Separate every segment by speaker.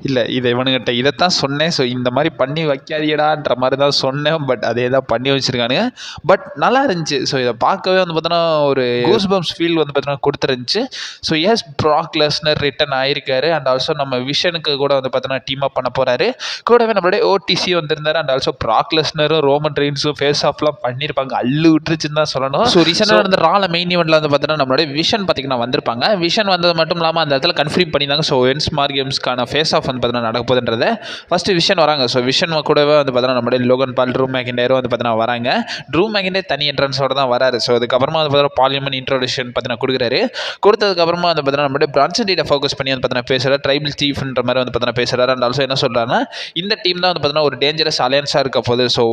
Speaker 1: இல்லை இதை இவனுங்கிட்ட இதைத்தான் சொன்னேன். ஸோ இந்த மாதிரி பண்ணி வைக்காதீடான்ற மாதிரி தான் சொன்னேன். பட் அதே தான் பண்ணி வச்சுருக்கானுங்க. பட் நல்லா இருந்துச்சு. ஸோ இதை பார்க்கவே வந்து பார்த்தோன்னா ஒரு கூஸ் பம்ப்ஸ் ஃபீல் வந்து பார்த்தோன்னா கொடுத்துருந்துச்சு. So as Brock Lesnar return ஆயிருக்காரு. அண்ட் ஆல்சோ நம்ம விஷனுக்கு கூட வந்து பார்த்தோன்னா டீம் அப் பண்ண போகிறாரு. கூடவே நம்மளுடைய ஓடிசி வந்திருந்தாரு. அண்ட் ஆல்சோ ப்ராக் லெஸ்னரும் ரோமன் ரெயின்ஸும் ஃபேஸ் ஆஃப்லாம் பண்ணியிருப்பாங்க. அள்ளு விட்டுருச்சுன்னு தான் சொல்லணும். ஸோ ரீசெண்டாக வந்து ரால மெயின் ஈவெண்ட்டில் வந்து பார்த்தோன்னா நம்மளுடைய விஷன் பார்த்தீங்கன்னா வந்திருப்பாங்க. விஷன் வந்தது மட்டும் இல்லாமல் அந்த இடத்துல கன்ஃபார்ம் பண்ணியிருந்தாங்க. ஸோ என்ஸ் மார் கேம்ஸ்க்கான ஃபேஸ் ஆஃப் வந்து பார்த்தீங்கன்னா நடக்க போகுதுன்றதை ஃபஸ்ட்டு விஷன் வராங்க. ஸோ விஷன் கூடவே வந்து பார்த்தீங்கன்னா நம்மளுடைய லோகன் பால் ட்ரூ மேக்கிண்டரும் வந்து பார்த்தீங்கன்னா வராங்க. ட்ரூ மேக்கிண்டர் தனி என்ட்ரன்ஸோட தான் வராரு. ஸோ அதுக்கப்புறமா வந்து பார்த்தீங்கன்னா பார்லிமெண்ட் இன்ட்ரோடக்ஷன் பார்த்தீங்கன்னா கொடுக்குறாரு. கொடுத்ததுக்கப்புறமா வந்து பார்த்தீங்கன்னா நம்மளுடைய பிரான்சன் டீட்டை ஃபோக்கஸ் பண்ணி வந்து பார்த்தீங்கன்னா பேசுகிறார். ட்ரைபிள் சீஃப்ன்ற மாதிரி வந்து பார்த்தீங்கன்னா பேசுகிறார். அண்ட் ஆல்சோ என்ன சொல்கிறாருன்னா இந்த டீம் தான் வந்து பார்த்தீங்கன்னா ஒரு டேஞ்சரஸ் அலையன்ஸாக இருக்க போகுது. ஸோ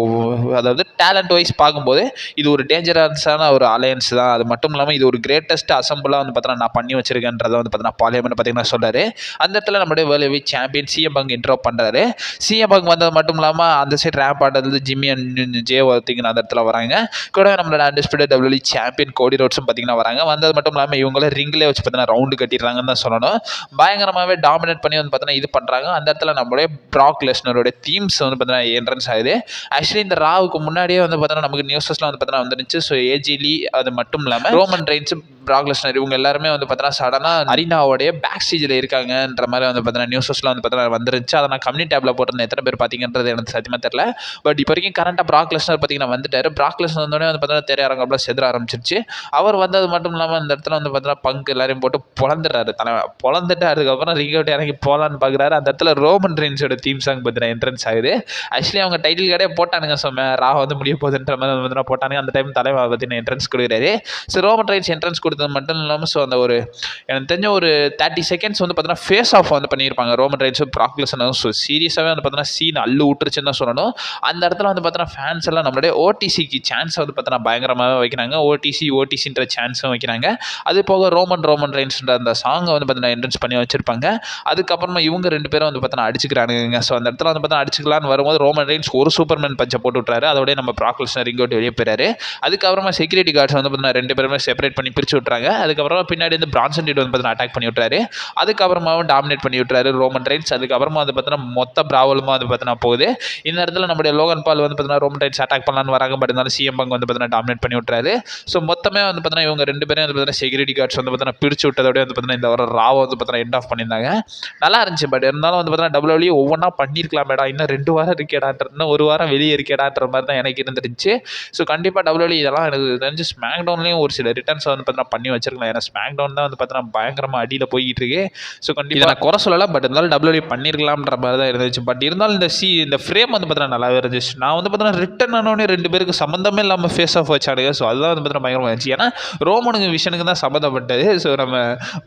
Speaker 1: அதாவது டேலண்ட் வைஸ் பார்க்கும்போது இது ஒரு டேஞ்சரஸான ஒரு அலையன்ஸ் தான். அது மட்டும் இல்லாமல் இது ஒரு கிரேட்டஸ்ட் அசம்பிளாக வந்து பார்த்தீங்கன்னா நான் பண்ணி வச்சிருக்கேன்றதை வந்து பார்த்தீங்கன்னா பார்லிமெண்ட் பார்த்தீங்கன்னா சொல்கிறாரு. அந்த இடத்துல நம்மளுடைய world heavy champion CM bunk intro பண்ணுறாரு. சிஎம் பங்க் வந்தது மட்டும் இல்லாமல் அந்த சைட் ரேப் ஆடுறது ஜிம்மி அண்ட் ஜே வர்த்திங்கன்னு அந்த இடத்துல வராங்க. கூட நம்மளோட அன்டிஸ்பியூட்டட் டபிள்யூஇ சாம்பியன் கோடி ரோட்ஸும் பார்த்தீங்கன்னா வராங்க. வந்தது மட்டும் இல்லாமல் இவங்கள ரிங்கிலே வச்சு பார்த்தீங்கன்னா ரவுண்டு கட்டிடுறாங்கன்னு தான் சொல்லணும். பயங்கரமாகவே டாமினேட் பண்ணி வந்து பார்த்தீங்கன்னா இது பண்ணுறாங்க. அந்த இடத்துல நம்மளுடைய ப்ராக் லெஸ்னரோட தீம்ஸ் வந்து பார்த்தீங்கன்னா என்ட்ரன்ஸ் ஆகுது. ஆக்சுவலி இந்த ராவுக்கு முன்னாடியே வந்து பார்த்தீங்கன்னா நமக்கு நியூஸஸ்லாம் வந்து பார்த்தீங்கன்னா வந்துருந்துச்சு. ஸோ ஏஜிலி அது மட்டும் இல்லாமல் ரோமன் ரெயின்ஸ் ப்ராக் லெஸ்னர் இவங்க எல்லாருமே வந்து பார்த்தீங்கன்னா சடனாக அரினாவோடைய பேக் ஸ்டேஜில் இருக்காங்கன்ற மாதிரி வந்து பார்த்தீங்கன்னா நியூஸஸ்லாம் வந்து பார்த்தீங்கன்னா வந்துருந்துச்சு. அதை நான் கம்யூனிட்டி டேப்ல போட்டிருந்தேன். எத்தனை பேர் பார்த்தீங்கன்றது எனக்கு சத்தியமாக தெரியல. பட் இப்போ வரைக்கும் கரண்ட்டாக ப்ராக் லெஸ்னர் பார்த்தீங்கன்னா வந்துட்டார். ப்ராக் லெஸ்னர் வந்தோடனே வந்து பார்த்தீங்கன்னா திரையரங்கம்லாம் செதுற ஆரம்பிச்சிருச்சு. அவர் வந்தது மட்டும் இல்லாமல் இந்த இடத்துல வந்து பார்த்தீங்கன்னா பங்க் எல்லாரையும் போட்டு பொழந்துடுறாரு. பொழந்துட்டு அதுக்கப்புறம் ரிங் அவுட் இறங்கி போகலான்னு பார்க்குறாரு. அந்த இடத்துல ரோமன் ரெயின்ஸோட தீம் சாங் பார்த்தீங்கன்னா என்ட்ரன்ஸ் ஆகுது. ஆக்சுவலி அவங்க டைட்டில் கடையே போட்டானுங்க. ஸோ ரா வந்து முடிய போகுதுன்ற மாதிரி வந்து போட்டானுங்க. அந்த டைம் தலைவர் பார்த்தீங்கன்னா என்ட்ரன்ஸ் கொடுக்குறாரு. ஸோ ரோமன் ரெயின்ஸ் என்ட்ரன்ஸ் கொடுத்தது மட்டும் இல்லாமல் ஸோ அந்த ஒரு எனக்கு தெரிஞ்ச ஒரு 30 செகண்ட்ஸ் வந்து பார்த்தீங்கன்னா ஃபேஸ் ஆஃப் வந்து பண்ணியிருப்பாங்க ரோமன் ரெயின்ஸும் ப்ராக் லெஸ்னரும். ஸோ சீரியஸாகவே வந்து பார்த்தீங்கன்னா சீன் அள்ளு விட்டுருச்சுன்னு தான் சொல்லணும். அந்த இடத்துல வந்து பார்த்தீங்கன்னா ஃபேன்ஸ் எல்லாம் நம்மளுடைய ஓடிசிக்கு சான்ஸ் வந்து பார்த்தீங்கன்னா பயங்கரமாகவே வைக்கிறாங்க. ஓடிசின்ற சான்ஸும் வைக்கிறாங்க. அது போக ரோமன் ரெயின்ஸ்ன்ற அந்த சாங்கை வந்து பார்த்தீங்கன்னா என்ட்ரன்ஸ் பண்ணி வச்சிருப்பாங்க. அதுக்கப்புறமா இவங்க 2 பேரும் வந்து பார்த்தீங்கன்னா அடிச்சுக்கிறானுங்க. ஸோ அந்த இடத்துல வந்து பார்த்தீங்கன்னா அடிச்சுக்கலான்னு வரும்போது ரோமன் ரெயின்ஸ் ஒரு சூப்பர்மேன் பஞ்சை போட்டு விட்றாரு. அதோடய நம்ம ப்ராக் லெஸ்னர் ரிங் அவுட் வெளியே போயிறாரு. அதுக்கப்புறமா செக்யூரிட்டி கார்ட்ஸ் வந்து பார்த்தீங்கன்னா 2 பேருமே செப்பரேட் பண்ணி பிரிச்சு விட்றாங்க. அதுக்கப்புறமா பின்னாடி வந்து பிரான்சன் டீட் வந்து பார்த்தீங்கன்னா அட்டாக் பண்ணி விட்றாரு. அதுக்கப்புறமாவும் டாமினேட் பண்ணி விட்றாரு ரோமன் ரெயின்ஸ். அதுக்கப்புறமா வந்து பார்த்தீங்கன்னா மொத்த பிராவலுமா வந்து பார்த்தீங்கன்னா போகுது. இந்த இடத்துல நம்முடைய லோகன் பால் வந்து பார்த்தீங்கன்னா ரோமன் ரெயின்ஸ் அட்டாக் பண்ணலான்னு வராங்க. பட் இருந்தாலும் சிஎம் பங்க் வந்து பார்த்தீங்கன்னா டாமினேட் பண்ணி விட்றாரு. ஸோ மொத்தமே வந்து பார்த்தீங்கன்னா இவங்க 2 பேரும் வந்து பார்த்தீங்கன்னா செக்யூரிட்டி கார்ட்ஸ் வந்து பார்த்தீங்கன்னா பிரிச்சு விட்டதோட வந்து பார்த்தீங்கன்னா இந்த ஒரு ராவை வந்து பார்த்தீங்கன்னா எண்ட் ஆஃப் பண்ணியிருந்தாங்க. நல்லா இருந்துச்சு. பட் இருந்தாலும் வந்து பார்த்தீங்கன்னா டபிள்யூடபிள்யூ ஒவ்வொன்றா பண்ணியிருக்கலாமேடா, இன்னும் 2 வாரம் இருக்கேடான்ற, இன்னும் 1 வாரம் வெளியே இருக்கேடான்ற மாதிரி தான் எனக்கு இருந்துருச்சு. ஸோ கண்டிப்பாக டபிள்யூடபிள்யூ இதெல்லாம் எனக்கு தெரிஞ்சு ஸ்மாக் டவுன்லேயும் ஒரு சில ரிட்டர்ன்ஸ் வந்து பார்த்தீங்கன்னா பண்ணி வச்சிருக்கலாம். ஏன்னா ஸ்மாக் டவுன் தான் வந்து பார்த்தீங்கன்னா பயங்கரமாக அடியில் போய்கிட்டு இருக்கு. ஸோ கண்டிப்பாக நான் குறை சொல்லலை. பட் இருந்தாலும் டபிள்யூடபிள்யூ பண்ணியிருக்கலாம்ன்ற மாதிரி தான் இருந்துச்சு. பட் இருந்தாலும் இந்த ஃப்ரேம் வந்து பார்த்தீங்கன்னா நல்லாவே இருந்துச்சு. நான் வந்து பார்த்தீங்கன்னா ரிட்டன் ஆனோடனே 2 பேருக்கு சம்மந்தமே இல்லாமல் ஃபேஸ் ஆஃப் வச்சாடுங்க. ஸோ அதுதான் வந்து பார்த்தீங்கன்னா பயங்கரமாக இருந்துச்சு. ஏன்னா ரோமனுக்கு விஷனுக்கு தான் சம்மந்தப்பட்டது. ஸோ நம்ம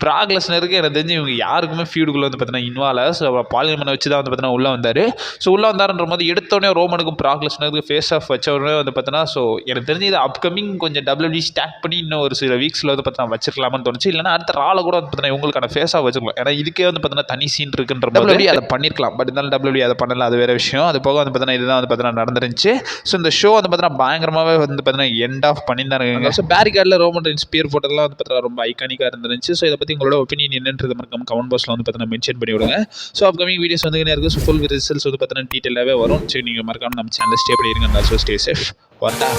Speaker 1: ப்ராக் லெஸ்னருக்கு எனக்கு தெரிஞ்சு இவங்க யாருக்குமே ஃபீடுக்குள்ளே வந்து பார்த்தீங்கன்னா இன்வால்வ் ஆகல. ஸோ பார்லிமெண்ட் வச்சு தான் வந்து பார்த்தீங்கன்னா உள்ளே வந்தார். ஸோ உள்ளே வந்தாருன்ற போது எடுத்தோடனே ரோமனுக்கும் ப்ராக் லெஸ்னருக்கு ஃபேஸ் ஆஃப் வச்ச உடனே வந்து பார்த்தீங்கன்னா ஸோ எனக்கு தெரிஞ்சு இது அப்கமிங் கொஞ்சம் டபிள்யூடபிள்யூ ஸ்டார்ட் பண்ணி இன்னும் ஒரு சில வீக்ஸில் வந்து பார்த்தீங்கன்னா வச்சிருக்கலாமான்னு தோணுச்சு. இல்லைனா அடுத்த ரால கூட வந்து பார்த்தீங்கன்னா இவங்களுக்கான ஃபேஸ் ஆஃப் வச்சிருக்கலாம். ஏன்னா இதுக்கே வந்து பார்த்தீங்கன்னா தனி சீன் இருக்குன்ற டபிள்யூடபிள்யூ அதை பண்ணியிருக்கலாம். பட் இருந்தாலும் டபிள்யூடபிள்யூ அதை பண்ணல, அது வேறு விஷயம். அது போக வந்து பார்த்தீங்கன்னா இதுதான் வந்து பார்த்தீங்கன்னா நடந்துருந்துச்சு. ஸோ இந்த ஷோ வந்து பார்த்தீங்கன்னா பயங்கரமாகவே வந்து பார்த்தீங்கன்னா எண்ட் ஆஃப் பண்ணியிருந்தாங்க. ஸோ பேரிகார்டில் ரோமன் ரெயின்ஸ் பேர் போட்டதெல்லாம் வந்து பார்த்தீங்கன்னா ரொம்ப ஐகானிக்காக இருந்துருந்துச்சு. ஸோ இதை பற்றி உங்களோட ஒப்பீனியன் என்னன்றது மறக்காம கமெண்ட் பாக்ஸில் வந்து பார்த்தீங்கன்னா மென்ஷன் பண்ணி விடுங்க. ஸோ அப்கமிங் வீடியோஸ் வந்து இருக்குது. ஸோ ஃபுல் ரிசல்ட்ஸ் வந்து பார்த்தீங்கன்னா டீட்டெயிலாகவே வரும். சரி நீங்கள் மறக்காம நம்ம சேனல் ஸ்டே பண்ணிடுங்க. Stay safe. வரட்டா.